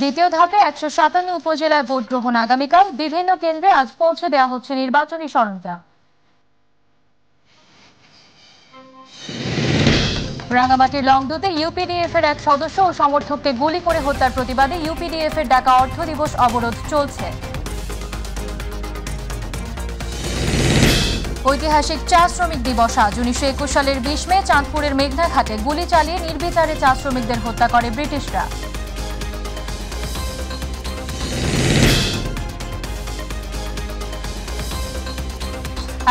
দ্বিতীয় ধাপে ১৫৭ উপজেলায় ভোট গ্রহণ আগামীকাল। বিভিন্ন কেন্দ্রে আজ পৌঁছে দেওয়া হচ্ছে নির্বাচনী সরঞ্জাম। রাঙামাটির লংদুতে ইউপিডিএফ এর এক সদস্য ও সমর্থককে গুলি করে হত্যার প্রতিবাদে ইউপিডিএফ এর ডাকা অর্থ দিবস অবরোধ চলছে। ঐতিহাসিক চা শ্রমিক দিবস আজ ১৯২১ সালের ২০ মে চাঁদপুরের মেঘনাঘাটে গুলি চালিয়ে নির্বিচারে চা শ্রমিকদের হত্যা করে ব্রিটিশরা।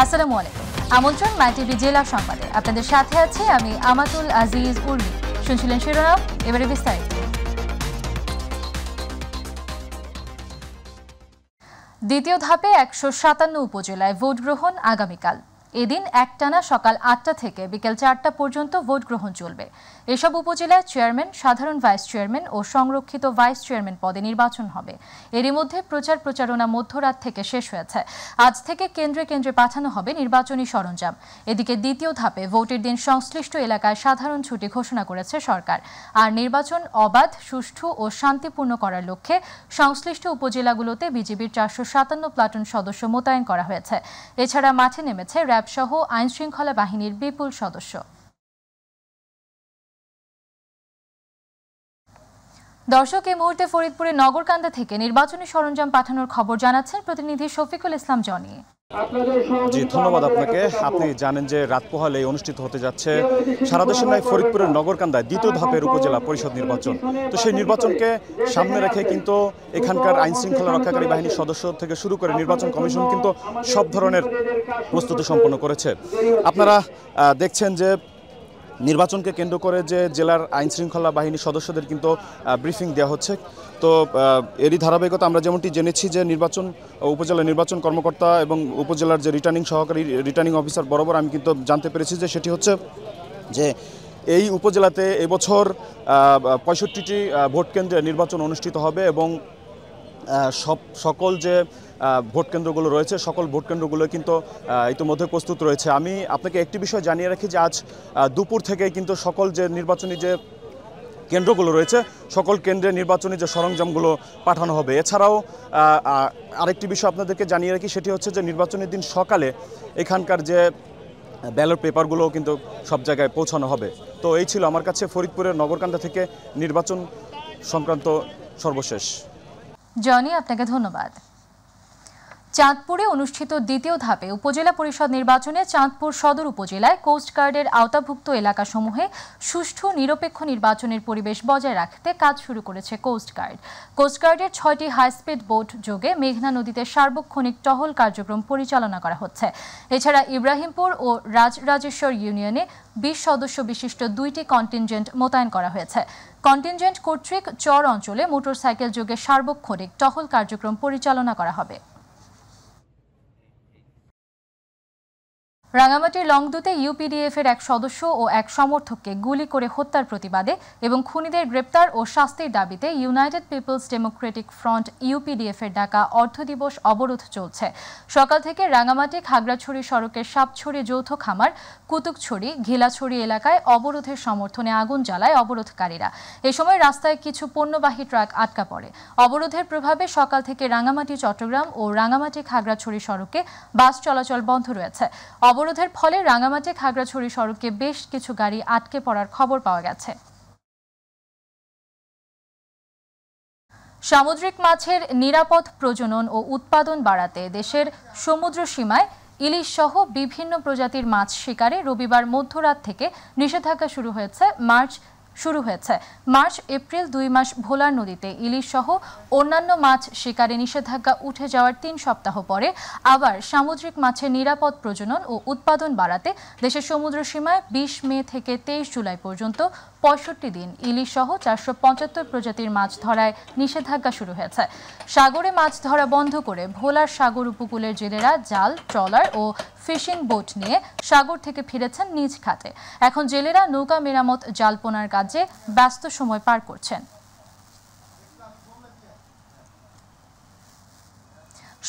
আসসালামু আলাইকুম, আমন্ত্রণ মাই টিভি জেলা সংবাদে। আপনাদের সাথে আছি আমি আমাতুল আজিজ উর্মি। শুনছিলেন শিরোনাম, এবারে বিস্তারিত। দ্বিতীয় ধাপে ১৫৭ উপজেলায় ভোট গ্রহণ আগামীকাল। এদিন একটানা সকাল ৮টা থেকে বিকেল ৪টা পর্যন্ত ভোট গ্রহণ চলবে। এসব উপজেলায় চেয়ারম্যান, সাধারণ ভাইস চেয়ারম্যান ও সংরক্ষিত ভাইস চেয়ারম্যান পদে নির্বাচন হবে। এরই মধ্যে প্রচারণা মধ্যরাত থেকে শেষ হয়েছে। আজ থেকে কেন্দ্রে কেন্দ্রে পাঠানো হবে নির্বাচনী সরঞ্জাম। এদিকে দ্বিতীয় ধাপে ভোটের দিন সংশ্লিষ্ট এলাকায় সাধারণ ছুটি ঘোষণা করেছে সরকার। আর নির্বাচন অবাধ, সুষ্ঠু ও শান্তিপূর্ণ করার লক্ষ্যে সংশ্লিষ্ট উপজেলাগুলোতে বিজিবির ৪৫৭ প্লাটুন সদস্য মোতায়েন করা হয়েছে। এছাড়া মাঠে নেমেছে র্যাব সহ আইনশৃঙ্খলা বাহিনীর বিপুল সদস্য। দর্শক, এই মুহূর্তে ফরিদপুরের নগরকান্দা থেকে নির্বাচনী সরঞ্জাম পাঠানোর খবর জানাচ্ছেন প্রতিনিধি শফিকুল ইসলাম জনি। জি, ধন্যবাদ আপনাকে। আপনি জানেন যে রাত পোহালে অনুষ্ঠিত হতে যাচ্ছে সারা দেশের নয় ফরিদপুরের নগরকান্দায় দ্বিতীয় ধাপের উপজেলা পরিষদ নির্বাচন। তো সেই নির্বাচনকে সামনে রেখে কিন্তু এখানকার আইন শৃঙ্খলা রক্ষাকারী বাহিনীর সদস্য থেকে শুরু করে নির্বাচন কমিশন কিন্তু সব ধরনের প্রস্তুতি সম্পন্ন করেছে। আপনারা দেখছেন যে নির্বাচনকে কেন্দ্র করে যে জেলার আইন শৃঙ্খলা বাহিনীর সদস্যদের কিন্তু ব্রিফিং দেওয়া হচ্ছে। তো এরই ধারাবাহিকতা আমরা যেমনটি জেনেছি যে উপজেলা নির্বাচন কর্মকর্তা এবং উপজেলার যে রিটার্নিং অফিসার বরাবর আমি কিন্তু জানতে পেরেছি যে সেটি হচ্ছে যে এই উপজেলাতে এবছর ৬৫টি ভোট কেন্দ্রে নির্বাচন অনুষ্ঠিত হবে এবং সকল যে ভোট কেন্দ্রগুলো রয়েছে সকল ভোট কেন্দ্রগুলো কিন্তু ইতিমধ্যে প্রস্তুত রয়েছে। আমি আপনাকে একটি বিষয় জানিয়ে রাখি যে আজ দুপুর থেকেই কিন্তু সকল যে নির্বাচনী যে কেন্দ্রগুলো রয়েছে সকল কেন্দ্রে নির্বাচনী যে সরঞ্জামগুলো পাঠানো হবে। এছাড়াও আরেকটি বিষয় আপনাদেরকে জানিয়ে রাখি, সেটি হচ্ছে যে নির্বাচনের দিন সকালে এখানকার যে ব্যালট পেপারগুলো কিন্তু সব জায়গায় পৌঁছানো হবে। তো এই ছিল আমার কাছে ফরিদপুরের নগরকান্দা থেকে নির্বাচন সংক্রান্ত সর্বশেষ। জনি, আপনাকে ধন্যবাদ। চাঁদপুরে অনুষ্ঠিত দ্বিতীয় ধাপে উপজেলা পরিষদ নির্বাচনে চাঁদপুর সদর উপজেলায় কোস্টগার্ডের আওতাভুক্ত এলাকাসমূহে সুষ্ঠু নিরপেক্ষ নির্বাচনের পরিবেশ বজায় রাখতে কাজ শুরু করেছে কোস্টগার্ড। কোস্টগার্ডের ৬টি হাইস্পিড বোট যোগে মেঘনা নদীতে সার্বক্ষণিক টহল কার্যক্রম পরিচালনা করা হচ্ছে। এছাড়া ইব্রাহিমপুর ও রাজরাজেশ্বর ইউনিয়নে ২০ সদস্য বিশিষ্ট ২টি কন্টিনজেন্ট মোতায়েন করা হয়েছে। কন্টিনজেন্ট কর্তৃক চর অঞ্চলে মোটরসাইকেল যোগে সার্বক্ষণিক টহল কার্যক্রম পরিচালনা করা হবে। রাঙামাটির লংদুতে ইউপিডিএফ এর এক সদস্য ও এক সমর্থককে গুলি করে হত্যার প্রতিবাদে এবং খুনিদের গ্রেপ্তার ও শাস্তির দাবিতে United Peoples Democratic Front UPDF এর ডাকা অর্থ দিবস অবরোধ চলছে। সকাল থেকে রাঙামাটি খাগড়াছড়ি সড়কের সাপছড়ি যৌথ খামার, কুতুকছড়ি, ঘিলাছড়ি এলাকায় অবরোধের সমর্থনে আগুন জ্বালায় অবরোধকারীরা। এ সময় রাস্তায় কিছু পণ্যবাহী ট্রাক আটকা পড়ে। অবরোধের প্রভাবে সকাল থেকে রাঙামাটি চট্টগ্রাম ও রাঙামাটি খাগড়াছড়ি সড়কে বাস চলাচল বন্ধ রয়েছে। অবরোধের ফলে রাঙামাটি খাগড়াছড়ি সড়কে বেশ কিছু গাড়ি আটকে পড়ার খবর পাওয়া গেছে। সামুদ্রিক মাছের নিরাপদ প্রজনন ও উৎপাদন বাড়াতে দেশের সমুদ্র সীমায় ইলিশ সহ বিভিন্ন প্রজাতির মাছ শিকারে রবিবার মধ্যরাত থেকে নিষেধাজ্ঞা শুরু হয়েছে। মার্চ এপ্রিল ২ মাস ভোলার নদীতে ইলিশ সহ অন্যান্য মাছ শিকারে নিষেধাজ্ঞা উঠে যাওয়ার ৩ সপ্তাহ পরে আবার সামুদ্রিক মাছের নিরাপদ প্রজনন ও উৎপাদন বাড়াতে দেশের সমুদ্র সীমায় ২০ মে থেকে ২৩ জুলাই পর্যন্ত ৬৫ দিন ইলিশ সহ ৪৭৫ প্রজাতির মাছ ধরায় নিষেধাজ্ঞা শুরু হয়েছে। সাগরে মাছ ধরা বন্ধ করে ভোলার সাগর উপকূলের জেলেরা জাল, ট্রলার ও ফিশিং বোট নিয়ে সাগর থেকে ফিরেছেন নিজ খাতে। এখন জেলেরা নৌকা মেরামত, জালপোনার কাজে ব্যস্ত সময় পার করছেন।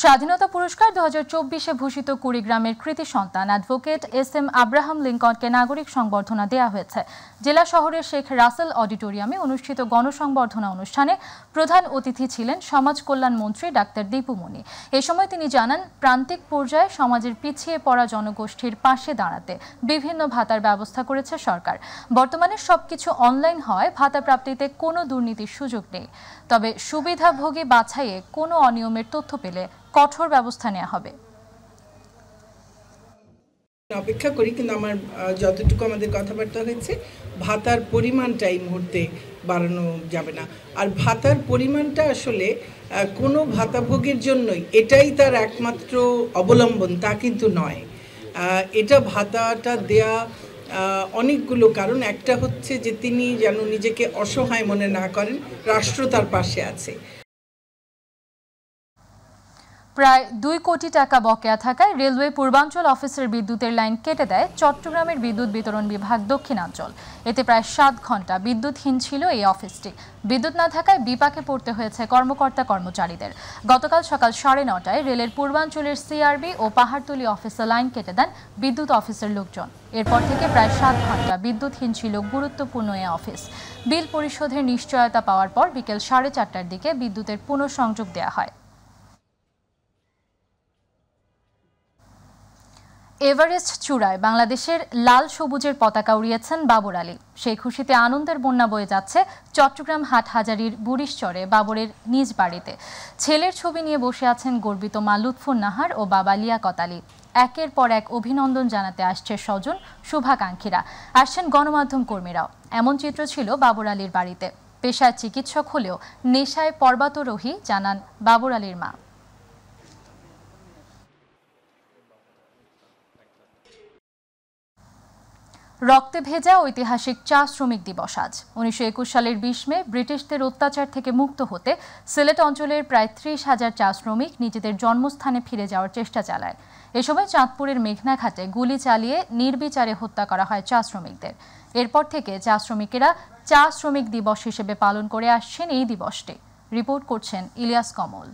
স্বাধীনতা পুরস্কার 2024-এ ভূষিত কুড়িগ্রামের কৃতি সন্তান অ্যাডভোকেট SM আব্রাহাম লিঙ্কনকে নাগরিক সংবর্ধনা দেওয়া হয়েছে। জেলা শহরের শেখ রাসেল অডিটোরিয়ামে অনুষ্ঠিত গণসংবর্ধনা অনুষ্ঠানে প্রধান অতিথি ছিলেন সমাজ কল্যাণ মন্ত্রী ডাক্তার দীপু মনি। এ সময় তিনি জানান, প্রান্তিক পর্যায়ে সমাজের পিছিয়ে পড়া জনগোষ্ঠীর পাশে দাঁড়াতে বিভিন্ন ভাতার ব্যবস্থা করেছে সরকার। বর্তমানে সবকিছু অনলাইন হওয়ায় ভাতা প্রাপ্তিতে কোনো দুর্নীতির সুযোগ নেই। তবে সুবিধাভোগী বাছাইয়ে কোনো অনিয়মের তথ্য পেলে কঠোর ব্যবস্থা নেওয়া হবে। অপেক্ষা করি, কিন্তু আমার যতটুকু আমাদের কথাবার্তা হয়েছে, ভাতার পরিমাণটা এই মুহূর্তে বাড়ানো যাবে না। আর ভাতার পরিমাণটা আসলে কোনো ভাতাভোগীর জন্যই এটাই তার একমাত্র অবলম্বন তা কিন্তু নয়। এটা ভাতাটা দেয়া অনেকগুলো কারণ। একটা হচ্ছে যে তিনি যেন নিজেকে অসহায় মনে না করেন, রাষ্ট্র তার পাশে আছে। প্রায় 2 কোটি টাকা বকেয়া থাকায় রেলওয়ে পূর্বাঞ্চল অফিসের বিদ্যুতের লাইন কেটে দেয় চট্টগ্রামের বিদ্যুৎ বিতরণ বিভাগ দক্ষিণাঞ্চল। এতে প্রায় 7 ঘন্টা বিদ্যুৎহীন ছিল এই অফিসটি। বিদ্যুৎ না থাকায় বিপাকে পড়তে হয়েছে কর্মকর্তা কর্মচারীদের। গতকাল সকাল 9:30টায় রেলের পূর্বাঞ্চলের CRB ও পাহাড়তলী অফিসে লাইন কেটে দেন বিদ্যুৎ অফিসের লোকজন। এরপর থেকে প্রায় 7 ঘন্টা বিদ্যুৎহীন ছিল গুরুত্বপূর্ণ এই অফিস। বিল পরিশোধের নিশ্চয়তা পাওয়ার পর বিকেল 4:30টার দিকে বিদ্যুতের পুনঃসংযোগ দেওয়া হয়। এভারেস্ট চূড়ায় বাংলাদেশের লাল সবুজের পতাকা উড়িয়েছেন বাবর আলী। সেই খুশিতে আনন্দের বন্যা বয়ে যাচ্ছে চট্টগ্রাম হাটহাজারীর বুড়িশচরে বাবরের নিজ বাড়িতে। ছেলের ছবি নিয়ে বসে আছেন গর্বিত মা লুৎফুন নাহার ও বাবা লিয়াকত আলী। একের পর এক অভিনন্দন জানাতে আসছে স্বজন, শুভাকাঙ্ক্ষীরা, আসছেন গণমাধ্যম কর্মীরাও। এমন চিত্র ছিল বাবর আলীর বাড়িতে। পেশায় চিকিৎসক হলেও নেশায় পর্বতারোহী, জানান বাবর আলীর মা। রক্তে ভেজা ঐতিহাসিক চা শ্রমিক দিবস আজ। 1921 সালের 20 মে ব্রিটিশদের অত্যাচার থেকে মুক্ত হতে সিলেট অঞ্চলের প্রায় 30,000 চা শ্রমিক নিজেদের জন্মস্থানে ফিরে যাওয়ার চেষ্টা চালায়। এ সময় চাঁদপুরের মেঘনাঘাটে গুলি চালিয়ে নির্বিচারে হত্যা করা হয় চা শ্রমিকদের। এরপর থেকে চা শ্রমিকেরা চা শ্রমিক দিবস হিসেবে পালন করে আসছেন এই দিবসটি। রিপোর্ট করছেন ইলিয়াস কমল।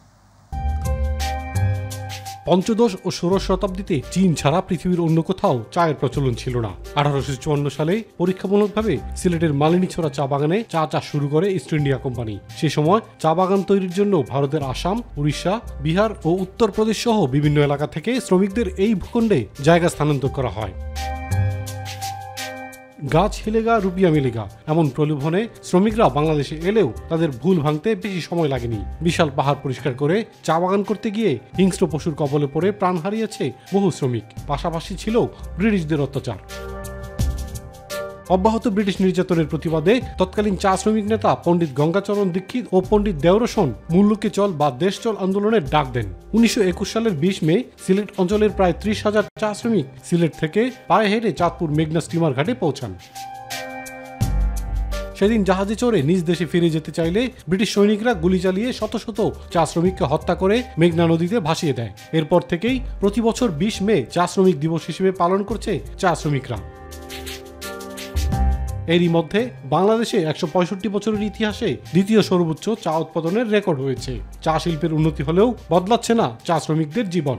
পঞ্চদশ ও ষোড়শ শতাব্দীতে চীন ছাড়া পৃথিবীর অন্য কোথাও চায়ের প্রচলন ছিল না। 1854 সালে পরীক্ষামূলকভাবে সিলেটের মালিনীছড়া চা বাগানে চা চাষ শুরু করে ইস্ট ইন্ডিয়া কোম্পানি। সে সময় চা বাগান তৈরির জন্য ভারতের আসাম, উড়িষ্যা, বিহার ও উত্তরপ্রদেশ সহ বিভিন্ন এলাকা থেকে শ্রমিকদের এই ভূখণ্ডে জায়গা স্থানান্তর করা হয়। গাছ হিলেগা রুপিয়া মিলেগা এমন প্রলোভনে শ্রমিকরা বাংলাদেশে এলেও তাদের ভুল ভাঙতে বেশি সময় লাগেনি। বিশাল পাহাড় পরিষ্কার করে চা বাগান করতে গিয়ে হিংস্র পশুর কবলে পড়ে প্রাণ হারিয়েছে বহু শ্রমিক। পাশাপাশি ছিল ব্রিটিশদের অত্যাচার। অব্যাহত ব্রিটিশ নির্যাতনের প্রতিবাদে তৎকালীন চা শ্রমিক নেতা পণ্ডিত গঙ্গাচরণ দীক্ষিত ও পণ্ডিত দেওরসন মূল্যকে চল বা দেশ চল আন্দোলনের ডাক দেন। 1921 সালের 20 মে সিলেট অঞ্চলের প্রায় 30,000 চা শ্রমিক সিলেট থেকে পায়ে হেঁটে চাঁদপুর মেঘনা স্টিমার ঘাটে পৌঁছান। সেদিন জাহাজে চড়ে নিজ দেশে ফিরে যেতে চাইলে ব্রিটিশ সৈনিকরা গুলি চালিয়ে শত শত চা শ্রমিককে হত্যা করে মেঘনা নদীতে ভাসিয়ে দেয়। এরপর থেকেই প্রতি বছর 20 মে চা শ্রমিক দিবস হিসেবে পালন করছে চা শ্রমিকরা। এরই মধ্যে বাংলাদেশে 165 বছরের ইতিহাসে দ্বিতীয় সর্বোচ্চ চা উৎপাদনের রেকর্ড হয়েছে। চা শিল্পের উন্নতি হলেও বদলাচ্ছে না চা শ্রমিকদের জীবন।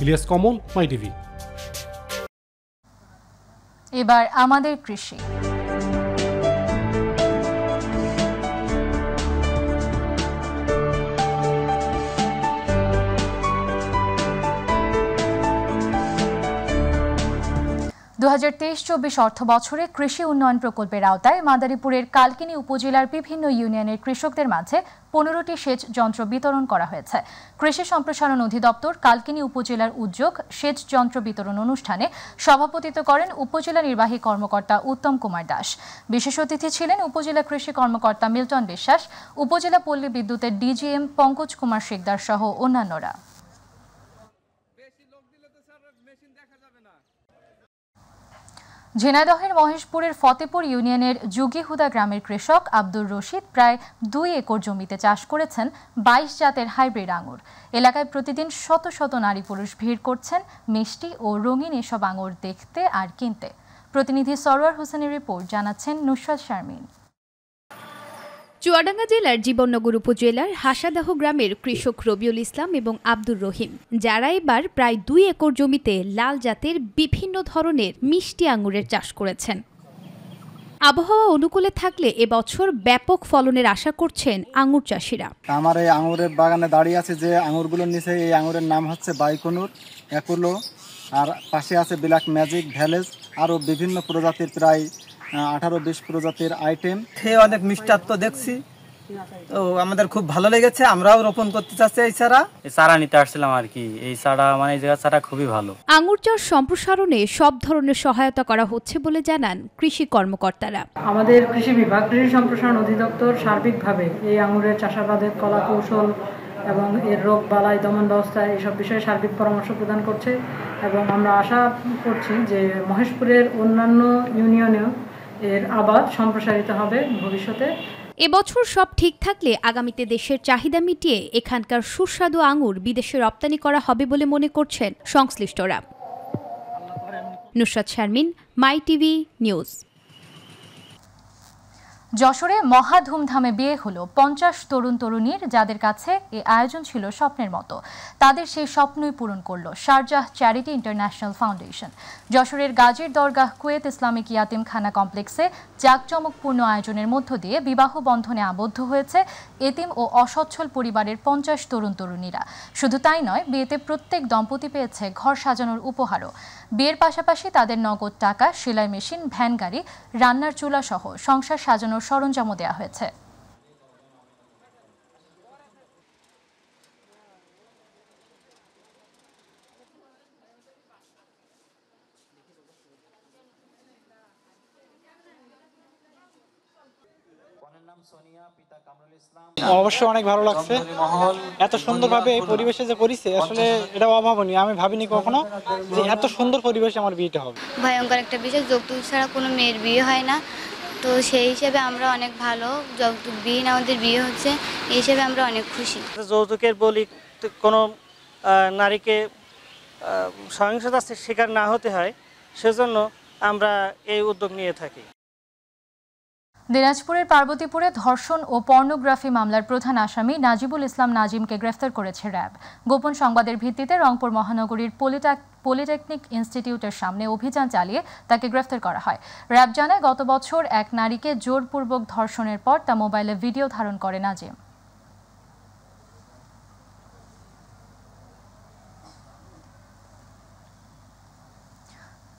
ইলিয়াস কমল, মাই টিভি। এবার আমাদের কৃষি। দু 2023-24 অর্থ বছরে কৃষি উন্নয়ন প্রকল্পের আওতায় মাদারীপুরের কালকিনি উপজেলার বিভিন্ন ইউনিয়নের কৃষকদের মাঝে 15টি সেচ যন্ত্র বিতরণ করা হয়েছে। কৃষি সম্প্রসারণ অধিদপ্তর কালকিনি উপজেলার উদ্যোগ সেচ যন্ত্র বিতরণ অনুষ্ঠানে সভাপতিত্ব করেন উপজেলা নির্বাহী কর্মকর্তা উত্তম কুমার দাস। বিশেষ অতিথি ছিলেন উপজেলা কৃষি কর্মকর্তা মিল্টন বিশ্বাস, উপজেলা পল্লী বিদ্যুতের DGM পঙ্কজ কুমার শিকদার সহ অন্যান্যরা। ঝিনাইদহের মহেশপুরের ফতেপুর ইউনিয়নের যুগীহুদা গ্রামের কৃষক আব্দুর রশিদ প্রায় 2 একর জমিতে চাষ করেছেন 22 জাতের হাইব্রিড আঙুর। এলাকায় প্রতিদিন শত শত নারী পুরুষ ভিড় করছেন মিষ্টি ও রঙিন এসব আঙুর দেখতে আর কিনতে। প্রতিনিধি সরওয়ার হোসেনের রিপোর্ট, জানাচ্ছেন নুসরাত শারমিন। চুয়াডাঙ্গা জেলার জীবননগর উপজেলার হাসাদাহ গ্রামের কৃষক রবিউল ইসলাম এবং আব্দুর রহিম, যারা এবার প্রায় 2 একর জমিতে লাল জাতের বিভিন্ন ধরনের মিষ্টি আঙুরের চাষ করেছেন। আবহাওয়া অনুকূলে থাকলে এবছর ব্যাপক ফলনের আশা করছেন আঙুর চাষিরা। আমার এই আঙুরের বাগানে দাঁড়িয়ে আছে যে আঙুরগুলোর নিচে, এই আঙুরের নাম হচ্ছে বাইকনুর, একুলো, আর পাশে আছে ব্ল্যাক ম্যাজিক, ভ্যালেজ, আরও বিভিন্ন প্রজাতির প্রায় 18-20 প্রজাতির আইটেম। খেয়ে অনেক মিষ্টাত্ব দেখছি, তো আমাদের খুব ভালো লেগেছে, আমরাও রোপণ করতে চাচ্ছি এই চারা নিতে আসছিলাম আর কি। এই চারা মানে এই জায়গার চারা খুবই ভালো। আঙুর চাষ সম্প্রসারণে সব ধরনের সহায়তা করা হচ্ছে বলে জানান কৃষি কর্মকর্তারা। আমাদের কৃষি বিভাগ, কৃষি সম্প্রসারণ অধিদপ্তর সার্বিকভাবে এই আঙুরের চাষাবাদের কলা কৌশল এবং এর রোগ বালাই দমন ব্যবস্থা এইসব বিষয়ে সার্বিক পরামর্শ প্রদান করছে এবং আমরা আশা করছি যে মহেশপুরের অন্যান্য ইউনিয়নেও এর আবাদ সম্প্রসারিত হবে ভবিষ্যতে। এবছর সব ঠিক থাকলে আগামীতে দেশের চাহিদা মিটিয়ে এখানকার সুস্বাদু আঙুর বিদেশে রপ্তানি করা হবে বলে মনে করছেন সংশ্লিষ্টরা। নুসরাত শারমিন, মাই টিভি নিউজ। যশোরে মহা ধুমধামে বিয়ে হলো 50 তরুণ তরুণীর, যাদের কাছে এই আয়োজন ছিল স্বপ্নের মতো। তাদের সেই স্বপ্নই পূরণ করলো শারজাহ চ্যারিটি ইন্টারন্যাশনাল ফাউন্ডেশন। যশোরের গাজীর দরগাহ কুয়েত ইসলামিক ইয়াতিমখানা কমপ্লেক্সে জাঁকজমকপূর্ণ আয়োজনের মধ্য দিয়ে বিবাহ বন্ধনে আবদ্ধ হয়েছে এতিম ও অসচ্ছল পরিবারের 50 তরুণ তরুণীরা। শুধু তাই নয়, বিয়েতে প্রত্যেক দম্পতি পেয়েছে ঘর সাজানোর উপহারও। বিয়ের পাশাপাশি তাদের নগদ টাকা, সেলাই মেশিন, ভ্যান গাড়ি, রান্নার চুলা সহ সংসার সাজানোর সরঞ্জামও দেওয়া হয়েছে। অবশ্যই অনেক ভালো লাগছে। এত সুন্দরভাবে এই পরিবেশে যে করেছে, আসলে এটা অভাবনীয়। আমি ভাবিনি কখনো যে এত সুন্দর পরিবেশে আমার বিয়েটা হবে। ভয়ঙ্কর একটা বিষয়, যৌতুক ছাড়া কোনো মেয়ের বিয়ে হয় না, তো সেই হিসেবে আমরা অনেক ভালো। যৌতুকবিহীন আমাদের বিয়ে হচ্ছে, এই হিসেবে আমরা অনেক খুশি। যৌতুকের বলি কোনো নারীকে সহিংসতার শিকার না হতে হয়, সেজন্য আমরা এই উদ্যোগ নিয়ে থাকি। দিনাজপুরের পার্বতীপুরে ধর্ষণ ও পর্নোগ্রাফি মামলার প্রধান আসামি নাজিবুল ইসলাম নাজিমকে গ্রেফতার করেছে র্যাব। গোপন সংবাদের ভিত্তিতে রংপুর মহানগরীর পলিটেকনিক ইনস্টিটিউটের সামনে অভিযান চালিয়ে তাকে গ্রেফতার করা হয়। র্যাব জানায়, গত বছর এক নারীকে জোরপূর্বক ধর্ষণের পর তা মোবাইলে ভিডিও ধারণ করে নাজিম।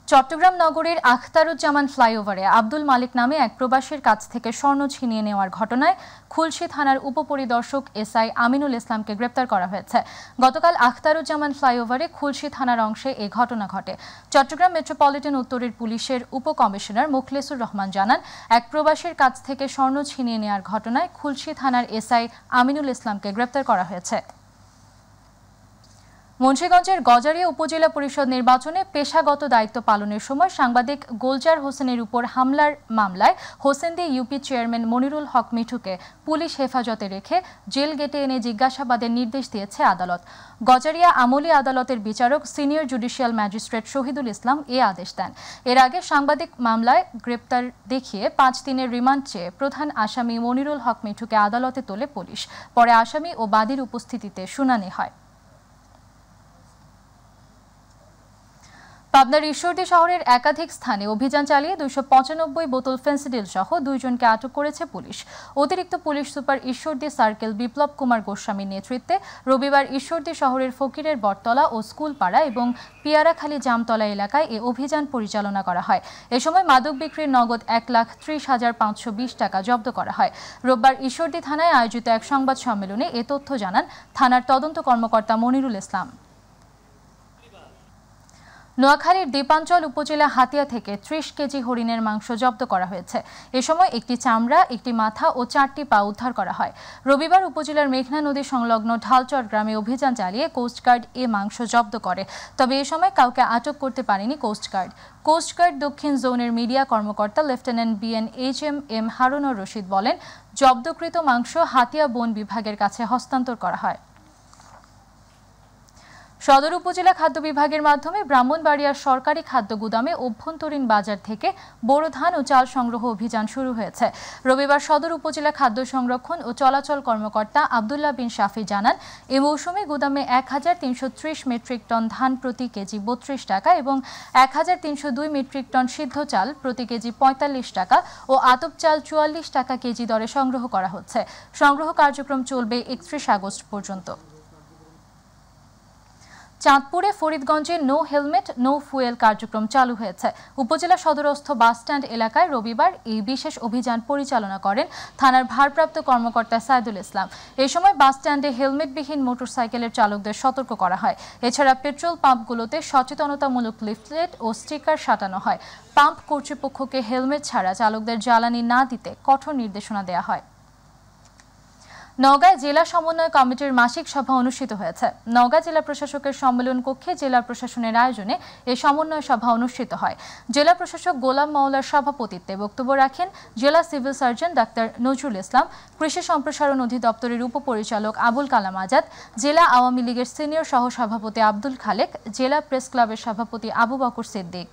চট্টগ্রাম নগরীর আখতারুজ্জামান ফ্লাইওভারে আব্দুল মালিক নামে এক প্রবাসীর কাছ থেকে স্বর্ণ ছিনিয়ে নেওয়ার ঘটনায় খুলশী থানার উপপরিদর্শক এসআই আমিনুল ইসলামকে গ্রেপ্তার করা হয়েছে। গতকাল আখতারুজ্জামান ফ্লাইওভারে খুলশী থানার অংশে এই ঘটনা ঘটে। চট্টগ্রাম মেট্রোপলিটন উত্তরের পুলিশের উপকমিশনার মুখলেসুর রহমান জানান, এক প্রবাসীর কাছ থেকে স্বর্ণ ছিনিয়ে নেওয়ার ঘটনায় খুলশী থানার এসআই আমিনুল ইসলামকে গ্রেপ্তার করা হয়েছে। মুন্সিগঞ্জের গজারিয়া উপজেলা পরিষদ নির্বাচনে পেশাগত দায়িত্ব পালনের সময় সাংবাদিক গোলজার হোসেনের উপর হামলার মামলায় Hosendi UP chairman Monirul Haque মিঠুকে police হেফাজতে রেখে জেল গেটে এনে জিজ্ঞাসাবাদের নির্দেশ দিয়েছে আদালত। গজারিয়া আমলি আদালতের বিচারক senior judicial magistrate Shahidul Islam এ আদেশ দেন। এর আগে সাংবাদিক মামলায় গ্রেপ্তার দেখিয়ে 5 দিনের রিমান্ড চেয়ে প্রধান আসামি মনিরুল হক মিঠুকে আদালতে তোলে পুলিশ। পরে আসামি ও বাদীর উপস্থিতিতে শুনানি হয়। পাবনার ঈশ্বরদী শহরের একাধিক স্থানে অভিযান চালিয়ে 295 বোতল ফেন্সিডিল সহ 2 জনকে আটক করেছে পুলিশ। অতিরিক্ত police super Ishwardi circle Biplab Kumar গোস্বামীর নেতৃত্বে রবিবার ঈশ্বরদী শহরের ফকিরের বটতলা ও স্কুলপাড়া এবং পিয়ারাখালী জামতলা এলাকায় এ অভিযান পরিচালনা করা হয়। এ সময় মাদক বিক্রির নগদ 1,30,520 টাকা জব্দ করা হয়। রোববার ঈশ্বরদী থানায় আয়োজিত এক সংবাদ সম্মেলনে এ তথ্য জানান থানার তদন্ত কর্মকর্তা মনিরুল ইসলাম। নোয়াখালীর দ্বীপাঞ্চল উপজেলা হাতিয়া থেকে 30 কেজি হরিণের মাংস জব্দ করা হয়েছে। এ সময় একটি চামড়া, একটি মাথা ও 4টি পা উদ্ধার করা হয়। রবিবার উপজেলার মেঘনা নদী সংলগ্ন ঢালচর গ্রামে অভিযান চালিয়ে কোস্টগার্ড এ মাংস জব্দ করে। তবে এ সময় কাউকে আটক করতে পারেনি কোস্টগার্ড। কোস্টগার্ড দক্ষিণ জোনের মিডিয়া কর্মকর্তা লেফটেন্যান্ট BN-HM হারুনুর রশিদ বলেন, জব্দকৃত মাংস হাতিয়া বন বিভাগের কাছে হস্তান্তর করা হয়। সদর উপজেলা খাদ্য বিভাগের মাধ্যমে ব্রাহ্মণবাড়িয়ার সরকারি খাদ্য গুদামে অভ্যন্তরীণ বাজার থেকে বোরো ধান ও চাল সংগ্রহ অভিযান শুরু হয়েছে। রবিবার সদর উপজেলা খাদ্য সংরক্ষণ ও চলাচল কর্মকর্তা আব্দুল্লাহ বিন শাফি জানান, এ মৌসুমে গুদামে ১৩৩০ মেট্রিক টন ধান প্রতি কেজি ৩২ টাকা এবং ১৩০২ মেট্রিক টন সিদ্ধ চাল প্রতি কেজি ৪৫ টাকা ও আতপ চাল ৪৪ টাকা কেজি দরে সংগ্রহ করা হচ্ছে। সংগ্রহ কার্যক্রম চলবে ৩১ আগস্ট পর্যন্ত। চাঁদপুরে ফরিদগঞ্জে নো হেলমেট নো ফুয়েল কার্যক্রম চালু হয়েছে। উপজেলা সদরস্থ বাসস্ট্যান্ড এলাকায় রবিবার এই বিশেষ অভিযান পরিচালনা করেন থানার ভারপ্রাপ্ত কর্মকর্তা সাইদুল ইসলাম। এই সময় বাসস্ট্যান্ডে হেলমেটবিহীন মোটরসাইকেলের চালকদের সতর্ক করা হয়। এছাড়া পেট্রোল পাম্পগুলোতে সচেতনতামূলক লিফলেট ও স্টিকার সাটানো হয়। পাম্প কর্তৃপক্ষকে হেলমেট ছাড়া চালকদের জ্বালানি না দিতে কঠোর নির্দেশনা দেওয়া হয়। নওগাঁয় জেলা সমন্বয় কমিটির মাসিক সভা অনুষ্ঠিত হয়েছে। নওগাঁ জেলা প্রশাসকের সম্মেলন কক্ষে জেলা প্রশাসনের আয়োজনে এই সমন্বয় সভা অনুষ্ঠিত হয়। জেলা প্রশাসক গোলাম মাওলার সভাপতিত্বে বক্তব্য রাখেন জেলা civil surgeon doctor Nazrul Islam, কৃষি সম্প্রসারণ অধিদপ্তরের উপপরিচালক আবুল কালাম আজাদ, জেলা আওয়ামী লীগের সিনিয়র সহসভাপতি আব্দুল খালেক, জেলা প্রেস ক্লাবের সভাপতি আবু বকর সিদ্দিক।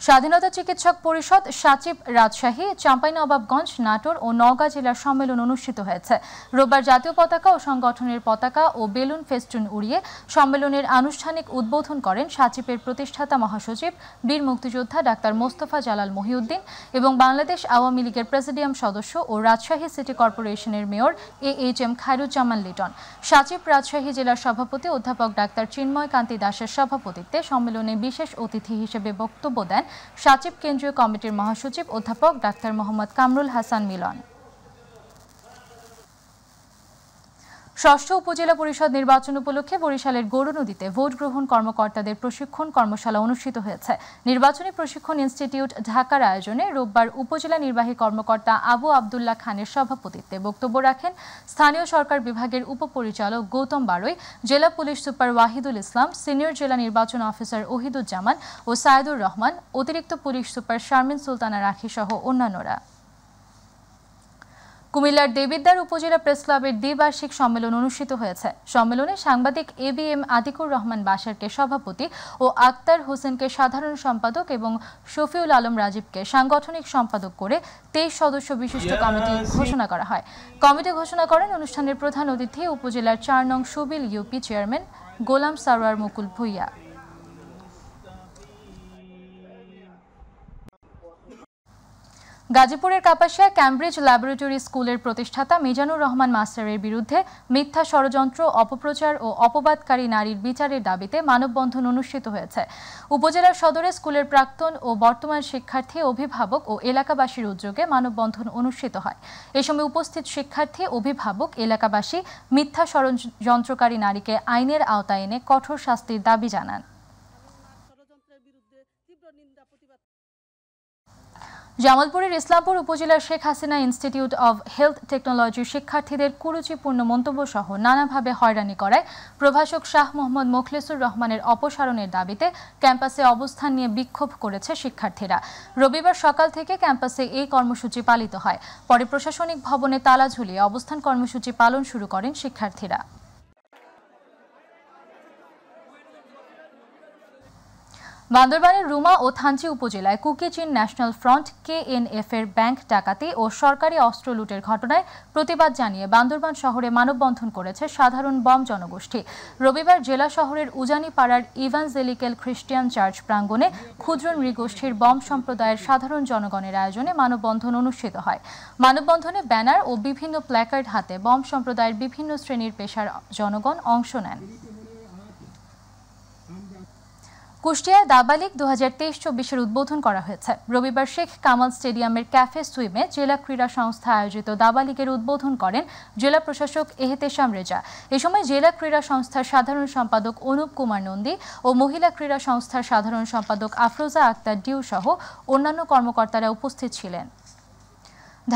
স্বাধীনতা চিকিৎসক পরিষদ সাচিব রাজশাহী, চাঁপাইনবাবগঞ্জ, নাটোর ও নওগাঁ জেলার সম্মেলন অনুষ্ঠিত হয়েছে। রোববার জাতীয় পতাকা ও সংগঠনের পতাকা ও বেলুন ফেস্টুন উড়িয়ে সম্মেলনের আনুষ্ঠানিক উদ্বোধন করেন সাচিবের প্রতিষ্ঠাতা মহাসচিব বীর মুক্তিযোদ্ধা ডাক্তার মোস্তফা জালাল মহিউদ্দিন এবং বাংলাদেশ আওয়ামী লীগের প্রেসিডিয়াম সদস্য ও রাজশাহী সিটি কর্পোরেশনের মেয়র AHM খায়রুজ্জামান লিটন। সাচিব রাজশাহী জেলার সভাপতি অধ্যাপক ডাক্তার চিন্ময় কান্তি দাসের সভাপতিত্বে সম্মেলনে বিশেষ অতিথি হিসেবে বক্তব্য দেন সাচিব কেন্দ্রীয় কমিটির মহাসচিব অধ্যাপক ডাক্তার মোহাম্মদ কামরুল হাসান মিলন। ষষ্ঠ উপজেলা পরিষদ নির্বাচন উপলক্ষে বরিশালের গৌর নদীতে ভোট গ্রহণ কর্মকর্তাদের প্রশিক্ষণ কর্মশালা অনুষ্ঠিত হয়েছে। নির্বাচনী প্রশিক্ষণ ইনস্টিটিউট ঢাকার আয়োজনে রোববার উপজেলা নির্বাহী কর্মকর্তা আবু আবদুল্লাহ খানের সভাপতিত্বে বক্তব্য রাখেন স্থানীয় সরকার বিভাগের উপপরিচালক গৌতম বারৈ, জেলা পুলিশ সুপার ওয়াহিদুল ইসলাম, সিনিয়র জেলা নির্বাচন অফিসার ওহিদুজ্জামান ও সাইদুর রহমান, অতিরিক্ত পুলিশ সুপার শারমিন সুলতানা রাখি সহ অন্যান্যরা। কুমিল্লার দেবিদ্বার উপজেলা প্রেস ক্লাবের দ্বিবার্ষিক সম্মেলন অনুষ্ঠিত হয়েছে। সম্মেলনে সাংবাদিক ABM আতিকুর রহমান বাশারকে সভাপতি ও আক্তার হোসেনকে সাধারণ সম্পাদক এবং শফিউল আলম রাজীবকে সাংগঠনিক সম্পাদক করে 23 সদস্য বিশিষ্ট কমিটি ঘোষণা করা হয়। কমিটি ঘোষণা করেন অনুষ্ঠানের প্রধান অতিথি উপজেলার 4 নং সুবিল ইউপি চেয়ারম্যান গোলাম সারোয়ার মুকুল ভুইয়া। গাজীপুরের কাপাসিয়া ক্যামব্রিজ ল্যাবরেটরি স্কুলের প্রতিষ্ঠাতা মিজানুর রহমান মাস্টারের বিরুদ্ধে মিথ্যা ষড়যন্ত্র, অপপ্রচার ও অপবাদকারী নারীর বিচারের দাবিতে মানববন্ধন অনুষ্ঠিত হয়েছে। উপজেলার সদরে স্কুলের প্রাক্তন ও বর্তমান শিক্ষার্থী, অভিভাবক ও এলাকাবাসীর উদ্যোগে মানববন্ধন অনুষ্ঠিত হয়। এ সময় উপস্থিত শিক্ষার্থী, অভিভাবক, এলাকাবাসী মিথ্যা ষড়যন্ত্রকারী নারীকে আইনের আওতায় এনে কঠোর শাস্তির দাবি জানান। জামালপুরের ইসলামপুর উপজেলার Sheikh Hasina institute of health টেকনোলজির শিক্ষার্থীদের কুরুচিপূর্ণ মন্তব্য সহ নানাভাবে হয়রানি করায় প্রভাষক শাহ মোহাম্মদ মোখলেসুর রহমানের অপসারণের দাবিতে ক্যাম্পাসে অবস্থান নিয়ে বিক্ষোভ করেছে শিক্ষার্থীরা। রবিবার সকাল থেকে ক্যাম্পাসে এই কর্মসূচি পালিত হয়। পরে প্রশাসনিক ভবনে তালা ঝুলিয়ে অবস্থান কর্মসূচি পালন শুরু করেন শিক্ষার্থীরা। বান্দরবানের রুমা ও থানচি উপজেলায় কুকিচিন ন্যাশনাল ফ্রন্ট KNF এর ব্যাংক ডাকাতি ও সরকারি অস্ত্র লুটের ঘটনায় প্রতিবাদ জানিয়ে বান্দরবান শহরে মানববন্ধন করেছে সাধারণ বম জনগোষ্ঠী। রবিবার জেলা শহরের উজানিপাড়ার ইভানজেলিক্যাল খ্রিস্টিয়ান চার্চ প্রাঙ্গণে ক্ষুদ্র নৃগোষ্ঠীর বম সম্প্রদায়ের সাধারণ জনগণের আয়োজনে মানববন্ধন অনুষ্ঠিত হয়। মানববন্ধনে ব্যানার ও বিভিন্ন প্ল্যাকার্ড হাতে বম সম্প্রদায়ের বিভিন্ন শ্রেণীর পেশার জনগণ অংশ নেন। কুষ্টিয়ায় দাবা লীগ 2023-24 উদ্বোধন করা হয়েছে। রবিবার শেখ কামাল স্টেডিয়ামের ক্যাফে সুইমে জেলা ক্রীড়া সংস্থা আয়োজিত দাবা লীগের উদ্বোধন করেন জেলা প্রশাসক এহতেশাম রেজা। এ সময় জেলা ক্রীড়া সংস্থার সাধারণ সম্পাদক অনুপ কুমার নন্দী ও মহিলা ক্রীড়া সংস্থার সাধারণ সম্পাদক আফরোজা আক্তার ডিউ সহ অন্যান্য কর্মকর্তারা উপস্থিত ছিলেন।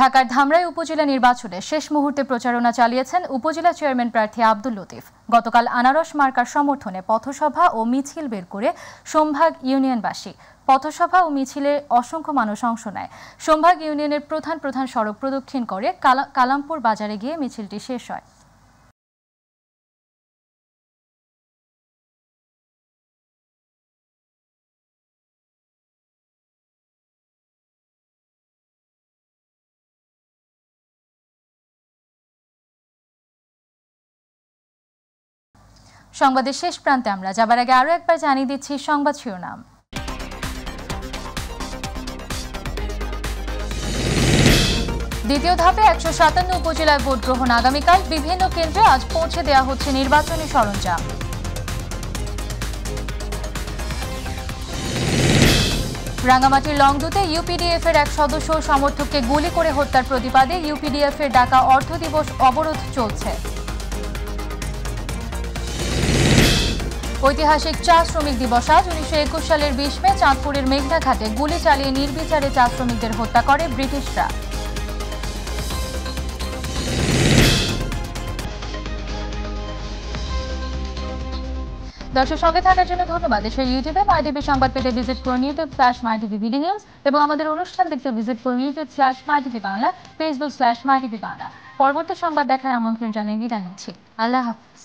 ঢাকার ধামরাই উপজেলা নির্বাচনে শেষ মুহূর্তে প্রচারণা চালিয়েছেন উপজেলা চেয়ারম্যান প্রার্থী আব্দুল লতিফ। গতকাল আনারস মার্কার সমর্থনে পথসভা ও মিছিল বের করে সোমভাগ ইউনিয়নবাসী। পথসভা ও মিছিলে অসংখ্য মানুষ অংশ নেয়। সোমভাগ ইউনিয়নের প্রধান সড়ক প্রদক্ষিণ করে কালামপুর বাজারে গিয়ে মিছিলটি শেষ হয়। সংবাদের শেষ প্রান্তে আমরা যাবার আগে আরো একবার জানিয়ে দিচ্ছি সংবাদ শিরোনাম। দ্বিতীয় ধাপে 157 উপজেলায় ভোট গ্রহণ আগামীকাল। বিভিন্ন কেন্দ্রে আজ পৌঁছে দেওয়া হচ্ছে নির্বাচনী সরঞ্জাম। রাঙ্গামাটির লংদুতে ইউপিডিএফ এর এক সদস্য সমর্থককে গুলি করে হত্যার প্রতিবাদে ইউপিডিএফ এর ডাকা অর্ধ দিবস অবরোধ চলছে। ঐতিহাসিক চা শ্রমিক দিবস আজ। 1921 সালের 20 মে চাঁদপুরের মেঘনাঘাটে গুলি চালিয়ে নির্বিচারে চা শ্রমিকদের হত্যা করে ব্রিটিশরা। দর্শক সঙ্গে থাকার জন্য ধন্যবাদ। দেশের ইউটিউবে মাইটিভি সংবাদ পেতে ভিজিট করুন youtube/mytv নিউজ এবং আমাদের অনুষ্ঠান দেখতে ভিজিট করুন youtube/mytv বাংলা, facebook/mytv বাংলা। পরবর্তী সংবাদ দেখার আমন্ত্রণ জানিয়ে বিদায় নিচ্ছি। আল্লাহ হাফিজ।